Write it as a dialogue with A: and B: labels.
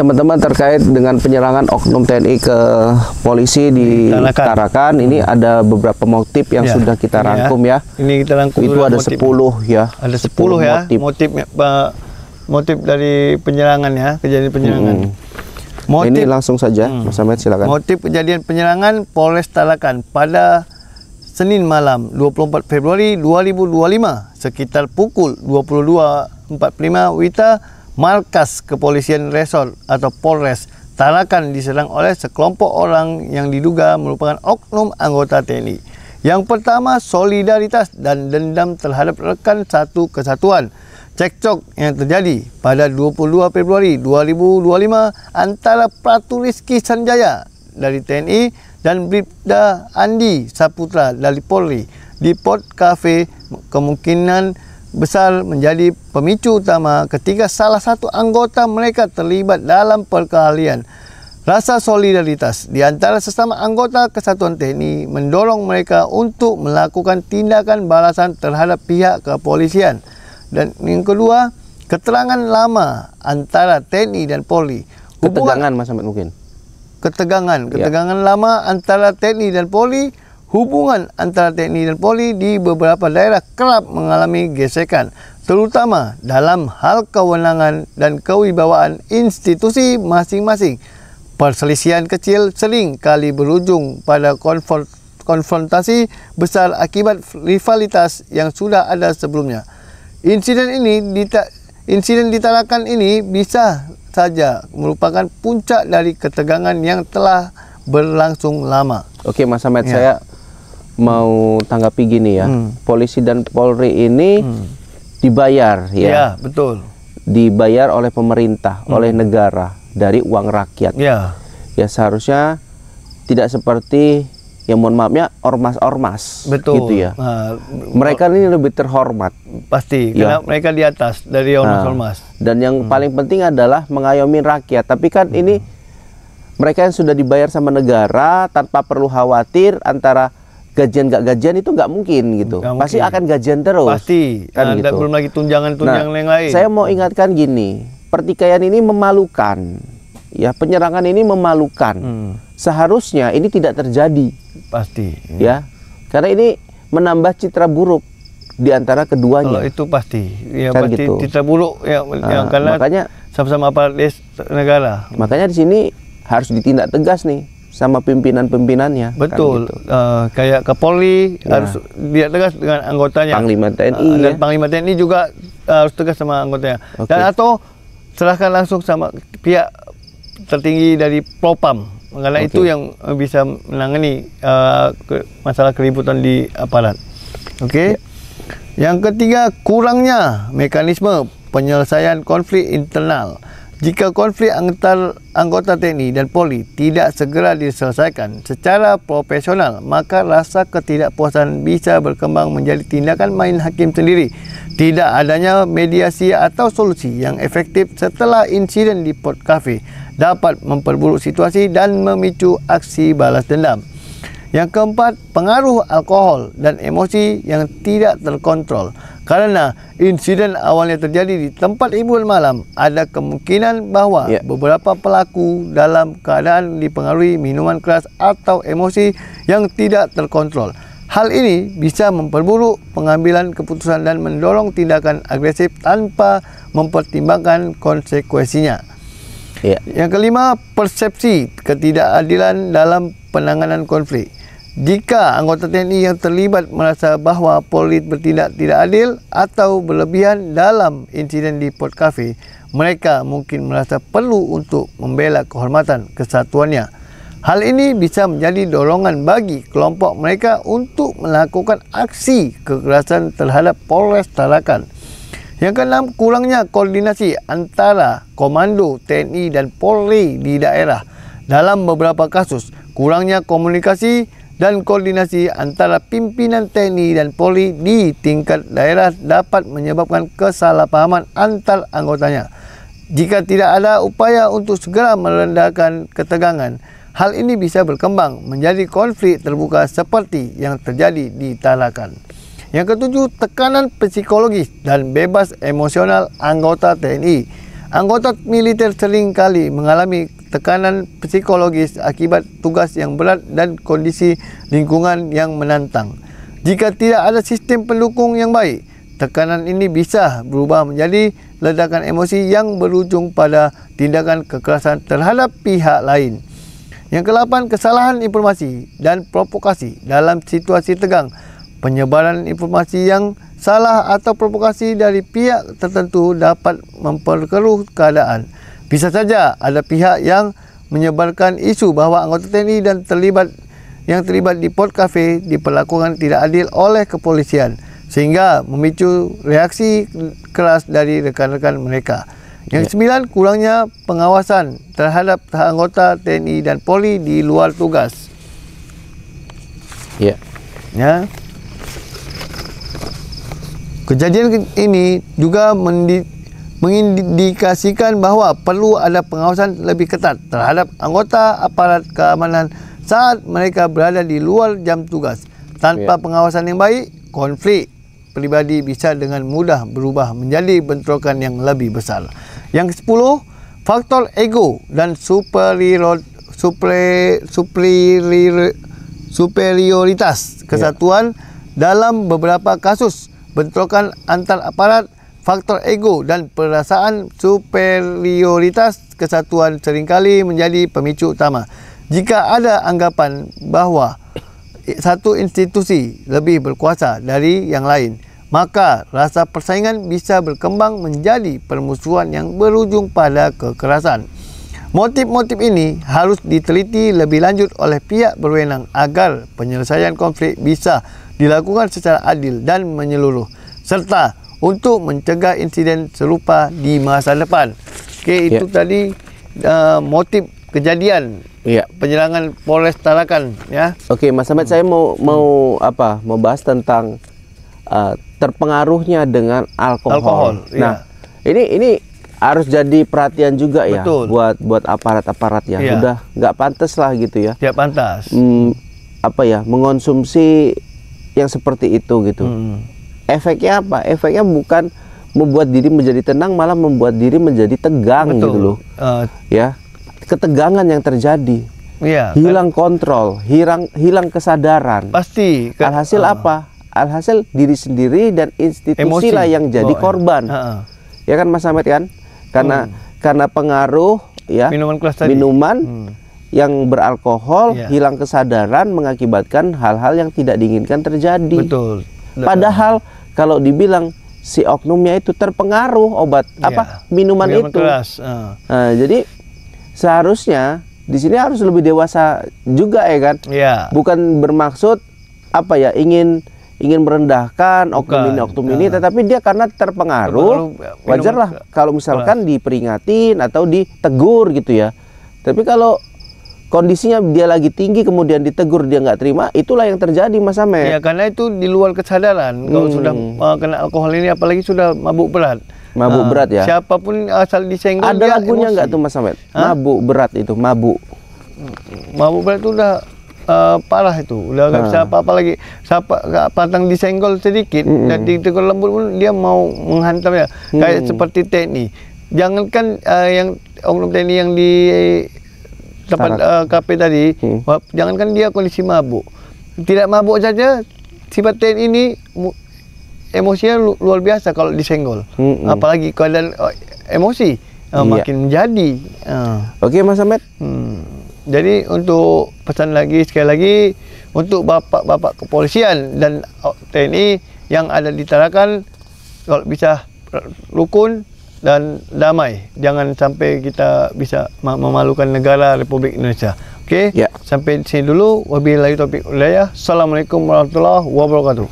A: teman-teman terkait dengan penyerangan oknum TNI ke polisi di Tarakan, ini ada beberapa motif yang sudah kita rangkum ya.
B: Ini kita rangkum.
A: Itu ada 10 ya.
B: Ada 10 ya motif dari penyerangan ya, kejadian penyerangan.
A: Ini langsung saja, Mas Ahmed silakan.
B: Motif kejadian penyerangan Polres Tarakan pada Senin malam 24 Februari 2025 sekitar pukul 22.45 WITA, markas kepolisian resort atau Polres Tarakan diserang oleh sekelompok orang yang diduga merupakan oknum anggota TNI. Yang pertama, solidaritas dan dendam terhadap rekan satu kesatuan. Cekcok yang terjadi pada 22 Februari 2025 antara Pratu Rizky Sanjaya dari TNI dan Bribda Andi Saputra dari Polri di Port Cafe kemungkinan besar menjadi pemicu utama ketika salah satu anggota mereka terlibat dalam perkelahian. Rasa solidaritas di antara sesama anggota kesatuan TNI mendorong mereka untuk melakukan tindakan balasan terhadap pihak kepolisian. Dan yang kedua, keterangan lama antara TNI dan Polri.
A: Ketegangan Mas Ahmed mungkin.
B: Ketegangan lama antara TNI dan Polri. Hubungan antara TNI dan Polri di beberapa daerah kerap mengalami gesekan, terutama dalam hal kewenangan dan kewibawaan institusi masing-masing. Perselisihan kecil sering kali berujung pada konfrontasi besar akibat rivalitas yang sudah ada sebelumnya. Insiden di Tarakan ini bisa saja merupakan puncak dari ketegangan yang telah berlangsung lama.
A: Oke Mas Ahmed, saya mau tanggapi gini ya. Polisi dan Polri ini dibayar ya.
B: Ya, betul.
A: Dibayar oleh pemerintah, oleh negara dari uang rakyat.
B: Ya.
A: Ya seharusnya tidak seperti ya mohon maafnya ormas-ormas.
B: Betul.
A: Gitu ya. Mereka ini lebih terhormat.
B: Pasti, karena mereka di atas dari ormas-ormas.
A: Dan yang paling penting adalah mengayomi rakyat. Tapi kan ini mereka yang sudah dibayar sama negara tanpa perlu khawatir antara gajian gak gajian itu nggak mungkin gitu. Pasti akan gajian terus.
B: Pasti.
A: Kan gitu.
B: Belum lagi tunjangan-tunjangan yang lain.
A: Saya mau ingatkan gini, pertikaian ini memalukan. Ya, penyerangan ini memalukan. Seharusnya ini tidak terjadi.
B: Pasti.
A: Ya. Karena ini menambah citra buruk di antara keduanya.
B: Kalau itu pasti. Ya
A: kan
B: pasti
A: gitu.
B: citra buruk ya, karena makanya sama-sama aparat negara.
A: Makanya di sini harus ditindak tegas nih sama pimpinan-pimpinannya.
B: Betul.
A: Kan gitu.
B: Kayak Kapolri harus dia tegas dengan anggotanya.
A: Panglima TNI
B: dan Panglima TNI juga harus tegas sama anggotanya. Dan atau serahkan langsung sama pihak tertinggi dari Propam. Karena itu yang bisa menangani masalah keributan di aparat. Yang ketiga, kurangnya mekanisme penyelesaian konflik internal. Jika konflik antar anggota TNI dan Polri tidak segera diselesaikan secara profesional, maka rasa ketidakpuasan bisa berkembang menjadi tindakan main hakim sendiri. Tidak adanya mediasi atau solusi yang efektif setelah insiden di Port Cafe dapat memperburuk situasi dan memicu aksi balas dendam. Yang keempat, pengaruh alkohol dan emosi yang tidak terkontrol. Karena insiden awalnya terjadi di tempat hiburan malam, ada kemungkinan bahwa beberapa pelaku dalam keadaan dipengaruhi minuman keras atau emosi yang tidak terkontrol. Hal ini bisa memperburuk pengambilan keputusan dan mendorong tindakan agresif tanpa mempertimbangkan konsekuensinya. Yang kelima, persepsi ketidakadilan dalam penanganan konflik. Jika anggota TNI yang terlibat merasa bahwa Polri bertindak tidak adil atau berlebihan dalam insiden di Port Cafe, mereka mungkin merasa perlu untuk membela kehormatan kesatuannya. Hal ini bisa menjadi dorongan bagi kelompok mereka untuk melakukan aksi kekerasan terhadap Polres Tarakan. Yang keenam, kurangnya koordinasi antara komando TNI dan Polri di daerah. Dalam beberapa kasus, kurangnya komunikasi dan koordinasi antara pimpinan TNI dan Polri di tingkat daerah dapat menyebabkan kesalahpahaman antar anggotanya. Jika tidak ada upaya untuk segera meredakan ketegangan, hal ini bisa berkembang menjadi konflik terbuka seperti yang terjadi di Tarakan. Yang ketujuh, tekanan psikologis dan bebas emosional anggota TNI. Anggota militer sering kali mengalami tekanan psikologis akibat tugas yang berat dan kondisi lingkungan yang menantang. Jika tidak ada sistem pendukung yang baik, tekanan ini bisa berubah menjadi ledakan emosi yang berujung pada tindakan kekerasan terhadap pihak lain. Yang ke-8, kesalahan informasi dan provokasi dalam situasi tegang. Penyebaran informasi yang salah atau provokasi dari pihak tertentu dapat memperkeruh keadaan. Bisa saja ada pihak yang menyebarkan isu bahawa anggota TNI dan yang terlibat di Port Cafe diperlakukan tidak adil oleh kepolisian, sehingga memicu reaksi keras dari rekan-rekan mereka. Yang ke-9, kurangnya pengawasan terhadap anggota TNI dan Polri di luar tugas.
A: Ya.
B: Kejadian ini juga mengindikasikan bahawa perlu ada pengawasan lebih ketat terhadap anggota aparat keamanan saat mereka berada di luar jam tugas. Tanpa pengawasan yang baik, konflik pribadi bisa dengan mudah berubah menjadi bentrokan yang lebih besar. Yang ke-10, faktor ego dan superioritas kesatuan. Dalam beberapa kasus bentrokan antar aparat, faktor ego dan perasaan superioritas kesatuan seringkali menjadi pemicu utama. Jika ada anggapan bahawa satu institusi lebih berkuasa dari yang lain, maka rasa persaingan bisa berkembang menjadi permusuhan yang berujung pada kekerasan. Motif-motif ini harus diteliti lebih lanjut oleh pihak berwenang agar penyelesaian konflik bisa dilakukan secara adil dan menyeluruh, serta untuk mencegah insiden serupa di masa depan. Okey, itu tadi motif kejadian penyerangan Polres Tarakan, ya.
A: Okey, Mas Ahmad, saya mau bahas tentang terpengaruhnya dengan alkohol. Nah, ini harus jadi perhatian juga.
B: Betul.
A: Ya buat aparat-aparat yang udah nggak pantas lah gitu ya.
B: Tidak pantas.
A: Mengonsumsi yang seperti itu gitu. Efeknya apa? Efeknya bukan membuat diri menjadi tenang, malah membuat diri menjadi tegang. Betul. Gitu loh. Ketegangan yang terjadi. Hilang kontrol, hilang kesadaran.
B: Pasti.
A: Alhasil apa? Alhasil diri sendiri dan institusi lah yang jadi korban. Ya kan Mas Ahmad kan? Karena pengaruh
B: minuman keras tadi.
A: Yang beralkohol, hilang kesadaran, mengakibatkan hal-hal yang tidak diinginkan terjadi.
B: Betul.
A: Padahal kalau dibilang si oknumnya itu terpengaruh minuman itu. Keras. Nah, jadi seharusnya di sini harus lebih dewasa juga, ya kan? Bukan bermaksud ingin merendahkan oknum ini, tetapi dia karena terpengaruh, wajarlah kalau misalkan diperingatin atau ditegur gitu ya. Tapi kalau kondisinya dia lagi tinggi kemudian ditegur dia nggak terima, itulah yang terjadi, Mas Ahmad.
B: Ya, karena itu di luar kesadaran. Kalau sudah kena alkohol ini, apalagi sudah mabuk berat.
A: Mabuk berat ya.
B: Siapapun asal disenggol.
A: Ada lagunya nggak tuh Mas Ahmad? Mabuk berat itu, mabuk.
B: Mabuk berat itu udah parah itu, udah nggak bisa apa-apa lagi. Pantang disenggol sedikit dan ditegur lembut pun dia mau menghantamnya. Kayak seperti TNI. Jangankan yang oknum TNI yang di tempat kafe tadi, jangankan dia kondisi mabuk, tidak mabuk saja, sifat TNI ini emosinya luar biasa kalau disenggol. Apalagi keadaan emosi makin menjadi.
A: Oke, Mas Ahmad.
B: Jadi untuk pesan lagi sekali lagi untuk bapak-bapak kepolisian dan TNI yang ada di Tarakan, kalau bisa rukun dan damai, jangan sampai kita bisa memalukan negara Republik Indonesia. Okey, sampai di sini dulu. Wabillahi taufiq wal hidayah. Assalamualaikum warahmatullahi wabarakatuh.